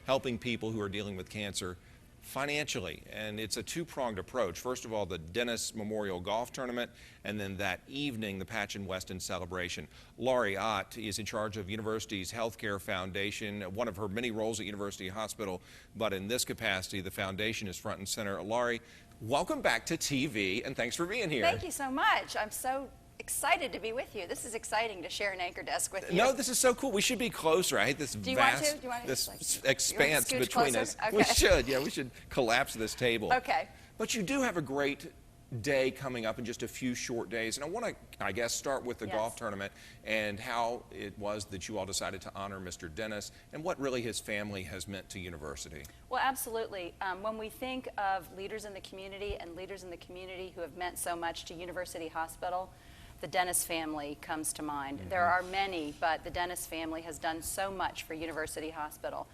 helping people who are dealing with cancer financially, and it's a two-pronged approach. First of all, the Dennis Memorial Golf Tournament, and then that evening, the Patchin Weston Celebration. Laurie Ott is in charge of University's Healthcare Foundation, one of her many roles at University Hospital, but in this capacity, the foundation is front and center. Laurie, welcome back to TV, and thanks for being here. Thank you so much. I'm so excited to be with you. This is exciting to share an anchor desk with you. No, this is so cool. We should be closer. I hate this expanse between us. Okay. We should, yeah, we should collapse this table. Okay. But you do have a great day coming up in just a few short days, and I want to, I guess, start with the golf tournament and how it was that you all decided to honor Mr. Dennis and what really his family has meant to University. Well, absolutely. When we think of leaders in the community and leaders in the community who have meant so much to University Hospital, the Dennis family comes to mind. There are many, but the Dennis family has done so much for University Hospital.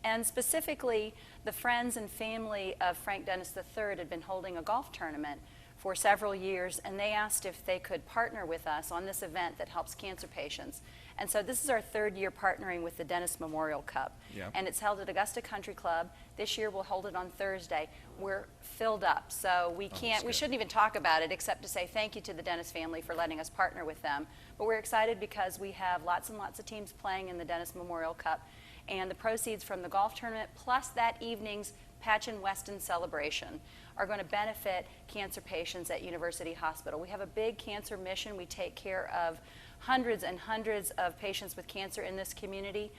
And specifically, the friends and family of Frank Dennis III had been holding a golf tournament for several years, and they asked if they could partner with us on this event that helps cancer patients. And so this is our third year partnering with the Dennis Memorial Cup. And it's held at Augusta Country Club. This year we'll hold it on Thursday. We're filled up, so we shouldn't even talk about it except to say thank you to the Dennis family for letting us partner with them. But we're excited because we have lots and lots of teams playing in the Dennis Memorial Cup, and the proceeds from the golf tournament plus that evening's Patchin Weston Celebration are going to benefit cancer patients at University Hospital. We have a big cancer mission. We take care of hundreds and hundreds of patients with cancer in this community,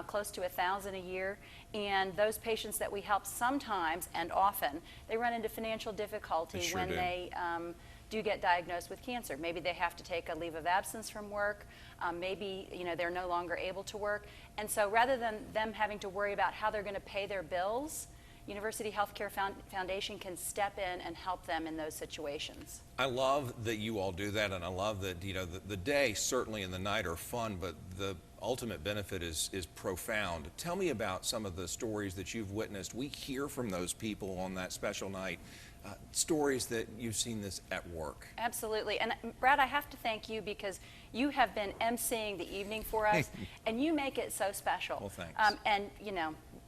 close to 1,000 a year. And those patients that we help sometimes and often, they run into financial difficulty when they do get diagnosed with cancer. Maybe they have to take a leave of absence from work. Maybe they're no longer able to work. And so rather than them having to worry about how they're going to pay their bills, University Healthcare Foundation can step in and help them in those situations. I love that you all do that, and I love that the day certainly and the night are fun, but the ultimate benefit is profound. Tell me about some of the stories that you've witnessed. We hear from those people on that special night, stories that you've seen this at work. Absolutely. And Brad, I have to thank you because you have been emceeing the evening for us, and you make it so special. Well, thanks. And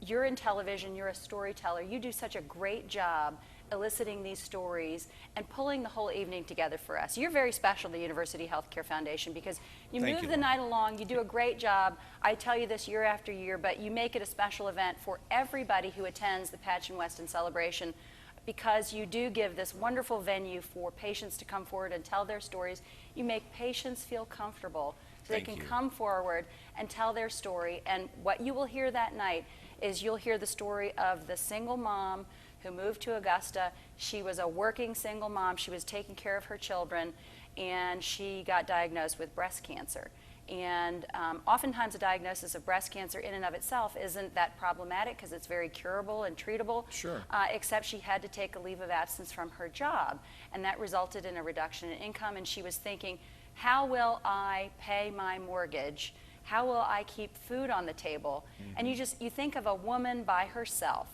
you're in television, you're a storyteller. You do such a great job eliciting these stories and pulling the whole evening together for us. You're very special to the University Healthcare Foundation because you move the night along, you do a great job. I tell you this year after year, but you make it a special event for everybody who attends the Patchin Weston Celebration because you do give this wonderful venue for patients to come forward and tell their stories. You make patients feel comfortable so they can come forward and tell their story. And what you will hear that night is you'll hear the story of the single mom who moved to Augusta. She was a working single mom. She was taking care of her children, and she got diagnosed with breast cancer. And oftentimes a diagnosis of breast cancer in and of itself isn't that problematic because it's very curable and treatable, except she had to take a leave of absence from her job, and that resulted in a reduction in income. And she was thinking, how will I pay my mortgage? How will I keep food on the table? And you think of a woman by herself,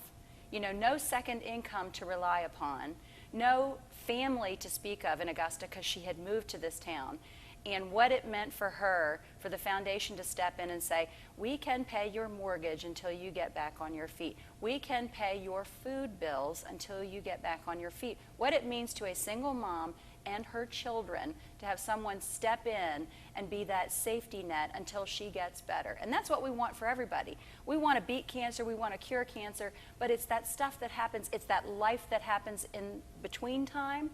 no second income to rely upon, no family to speak of in Augusta because she had moved to this town. And what it meant for her, for the foundation to step in and say, we can pay your mortgage until you get back on your feet. We can pay your food bills until you get back on your feet. What it means to a single mom and her children to have someone step in and be that safety net until she gets better. And that's what we want for everybody. We want to beat cancer, we want to cure cancer, but it's that stuff that happens, it's that life that happens in between time.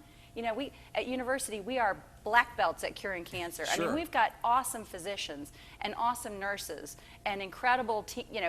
We at University, we are black belts at curing cancer. I mean, we've got awesome physicians and awesome nurses and incredible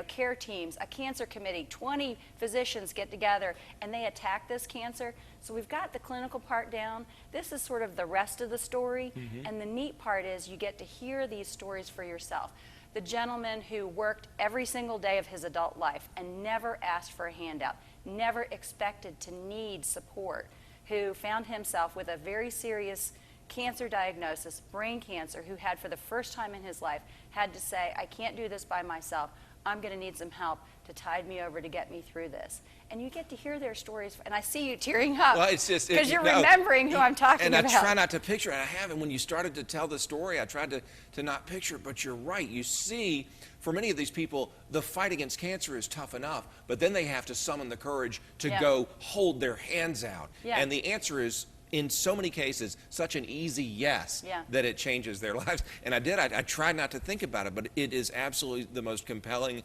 care teams, a cancer committee, 20 physicians get together and they attack this cancer. So we've got the clinical part down. This is sort of the rest of the story. And the neat part is you get to hear these stories for yourself. The gentleman who worked every single day of his adult life and never asked for a handout, never expected to need support, who found himself with a very serious cancer diagnosis, brain cancer, who had for the first time in his life had to say, I can't do this by myself. I'm going to need some help to tide me over to get me through this. And you get to hear their stories, and I see you tearing up. Well, it's just because you're remembering who I'm talking about. And I try not to picture it. I haven't. When you started to tell the story, I tried to not picture it, but you're right. You see, for many of these people, the fight against cancer is tough enough, but then they have to summon the courage to go hold their hands out. And the answer is, in so many cases, such an easy yes that it changes their lives. And I tried not to think about it, but it is absolutely the most compelling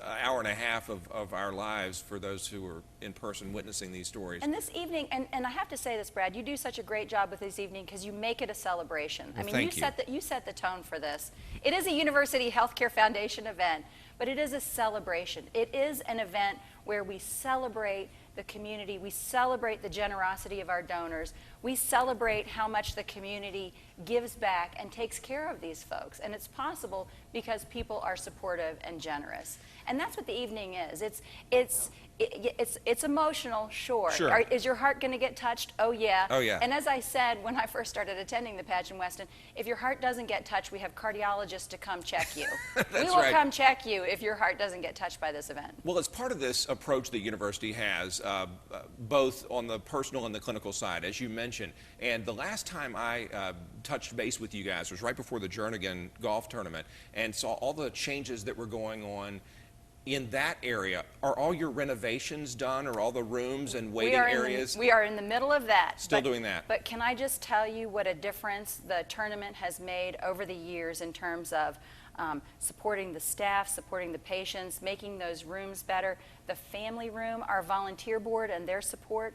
hour and a half of our lives for those who are in person witnessing these stories. And this evening, and I have to say this, Brad, you do such a great job with this evening because you make it a celebration. Well, I mean, you set the tone for this. It is a University Healthcare Foundation event, but it is a celebration. It is an event where we celebrate the community, we celebrate the generosity of our donors, we celebrate how much the community gives back and takes care of these folks. And it's possible because people are supportive and generous. And that's what the evening is. It's emotional, sure. Is your heart going to get touched? Oh, yeah. Oh, yeah. And as I said when I first started attending the Patchin Weston, if your heart doesn't get touched, we have cardiologists to come check you. We will come check you if your heart doesn't get touched by this event. Well, as part of this approach the university has, both on the personal and the clinical side, as you mentioned, and the last time I touched base with you guys was right before the Jernigan golf tournament and saw all the changes that were going on in that area. Are all your renovations done, or all the rooms and waiting areas? We are in the middle of that. Still doing that. But can I just tell you what a difference the tournament has made over the years in terms of supporting the staff, supporting the patients, making those rooms better. The family room, our volunteer board and their support.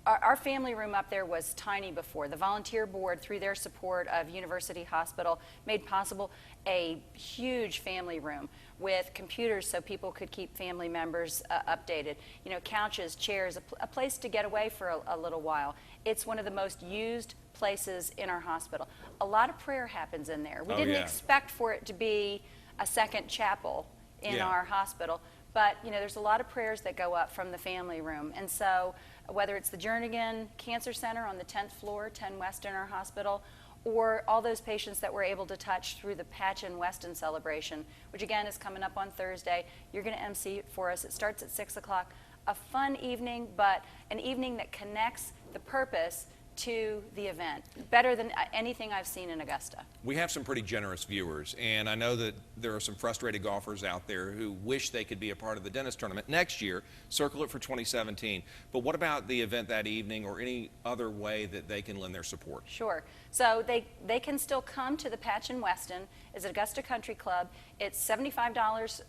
Our family room up there was tiny before. The volunteer board, through their support of University Hospital, made possible a huge family room with computers so people could keep family members updated. You know, couches, chairs, a place to get away for a little while. It's one of the most used places in our hospital. A lot of prayer happens in there. We didn't expect for it to be a second chapel in our hospital, but you know, there's a lot of prayers that go up from the family room. And so whether it's the Jernigan Cancer Center on the 10th floor, 10 West in our hospital, or all those patients that we're able to touch through the Patchin Weston Celebration, which again is coming up on Thursday. You're going to MC it for us. It starts at 6 o'clock. A fun evening, but an evening that connects the purpose to the event, better than anything I've seen in Augusta. We have some pretty generous viewers, and I know that there are some frustrated golfers out there who wish they could be a part of the Dennis tournament next year. Circle it for 2017. But what about the event that evening, or any other way that they can lend their support? Sure. So they can still come to the Patchin Weston. It's at Augusta Country Club. It's $75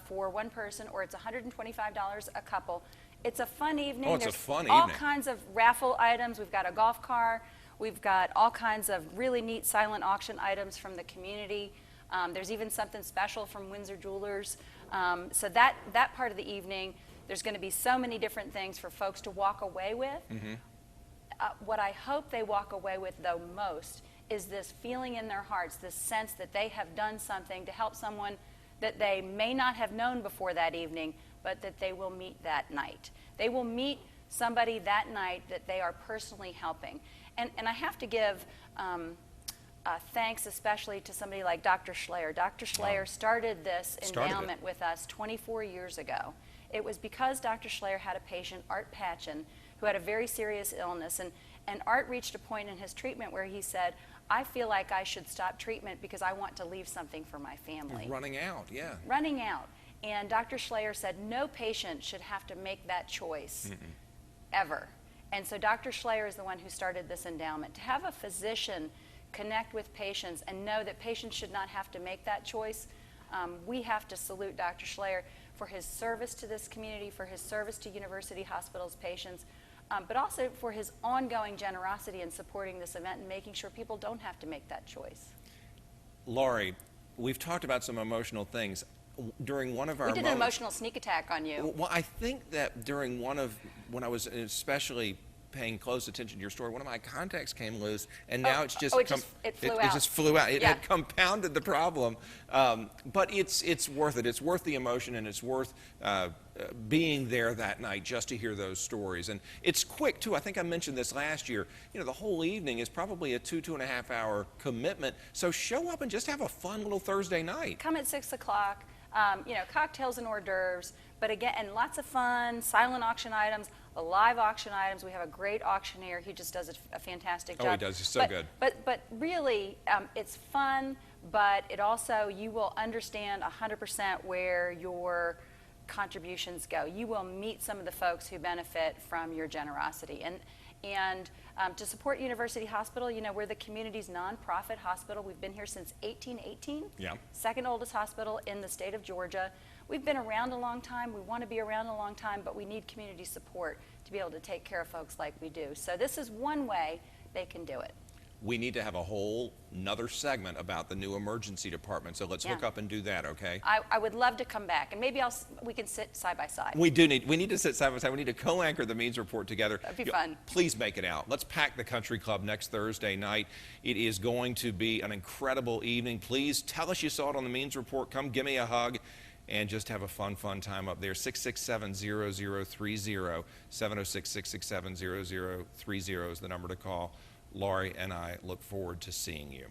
for one person, or it's $125 a couple. It's a fun evening. Oh, it's There's a fun all evening. kinds of raffle items. We've got a golf car. We've got all kinds of really neat silent auction items from the community. There's even something special from Windsor Jewelers. So that part of the evening, there's going to be so many different things for folks to walk away with. What I hope they walk away with, though, most is this feeling in their hearts, this sense that they have done something to help someone that they may not have known before that evening, but that they will meet that night. They will meet somebody that night that they are personally helping. And I have to give thanks especially to somebody like Dr. Schleyer. Dr. Schleyer started this endowment with us 24 years ago. It was because Dr. Schleyer had a patient, Art Patchin, who had a very serious illness. And Art reached a point in his treatment where he said, I feel like I should stop treatment because I want to leave something for my family. Running out, yeah. Running out. And Dr. Schleyer said no patient should have to make that choice ever. And so Dr. Schleyer is the one who started this endowment. To have a physician connect with patients and know that patients should not have to make that choice, we have to salute Dr. Schleyer for his service to this community, for his service to University Hospital's patients, but also for his ongoing generosity in supporting this event and making sure people don't have to make that choice. Laurie, we've talked about some emotional things. During one of our We did an emotional sneak attack on you. Well, I think that during when I was especially paying close attention to your story, one of my contacts came loose, and now it's just it flew out. It just flew out. It Yeah. had compounded the problem, but it's worth it. It's worth the emotion, and it's worth being there that night just to hear those stories. And it's quick too. I think I mentioned this last year. You know, the whole evening is probably a 2.5 hour commitment. So show up and just have a fun little Thursday night. Come at 6 o'clock. You know, cocktails and hors d'oeuvres, but again, and lots of fun, silent auction items, live auction items. We have a great auctioneer. He just does a fantastic job. Oh, he does. He's so good. But really, it's fun, but it also, you will understand 100% where your contributions go. You will meet some of the folks who benefit from your generosity. And to support University Hospital, you know, we're the community's nonprofit hospital. We've been here since 1818. Yeah. Second oldest hospital in the state of Georgia. We've been around a long time. We want to be around a long time, but we need community support to be able to take care of folks like we do. So this is one way they can do it. We need to have a whole another segment about the new emergency department. So let's hook up and do that, okay? I would love to come back, and maybe we can sit side by side. We need to sit side by side. We need to co-anchor the Means Report together. That'd be fun. Please make it out. Let's pack the country club next Thursday night. It is going to be an incredible evening. Please tell us you saw it on the Means Report. Come give me a hug and just have a fun time up there. 667-0030, 706-667-0030 is the number to call. Laurie and I look forward to seeing you.